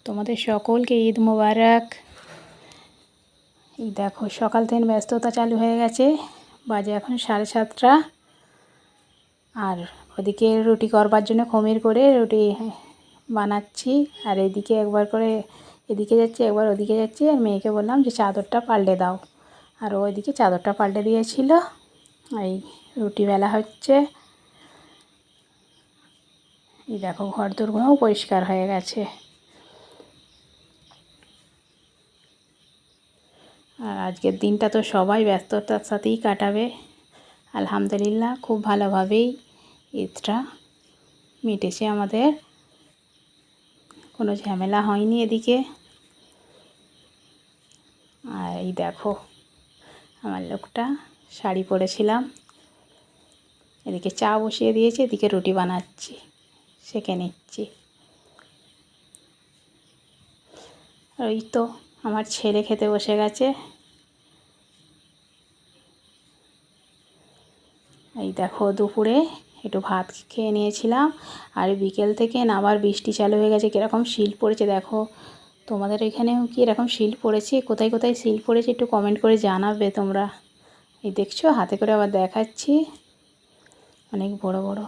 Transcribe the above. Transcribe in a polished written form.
তোমাদের সকলকে ঈদ মোবারক। এই দেখো সকাল থেকে ব্যস্ততা চালু হয়ে গেছে, বাজে এখন 7:30। আর ওদিকে রুটি করবার জন্য খমির করে রুটি বানাচ্ছি, আর এদিকে একবার করে এদিকে যাচ্ছি একবার ওদিকে যাচ্ছি। আর মেয়েকে বললাম যে চাদরটা পাল্টে দাও, আর ওইদিকে চাদরটা পাল্টে দিয়েছিল। এই রুটি বেলা হচ্ছে। এই দেখো ঘর দোরগুলোও পরিষ্কার হয়ে গেছে। আর আজকের দিনটা তো সবাই ব্যস্ততার সাথেই কাটাবে। আলহামদুলিল্লাহ খুব ভালোভাবেই ঈদটা মিটেছে আমাদের, কোনো ঝামেলা হয়নি এদিকে। আর এই দেখো আমার লোকটা শাড়ি পরেছিলাম, এদিকে চা বসিয়ে দিয়েছি, এদিকে রুটি বানাচ্ছি, সেঁকে নিচ্ছি। ওই তো আমার ছেলে খেতে বসে গেছে। এই দেখো দুপুরে একটু ভাত খেয়ে নিয়েছিলাম, আর বিকেল থেকে না আবার বৃষ্টি চালু হয়ে গেছে। কীরকম শিল পড়েছে দেখো, তোমাদের এখানেও কি এরকম শিল পড়েছে? কোথায় কোথায় শিল পড়েছে একটু কমেন্ট করে জানাবে তোমরা। এই দেখছো হাতে করে আবার দেখাচ্ছি, অনেক বড় বড়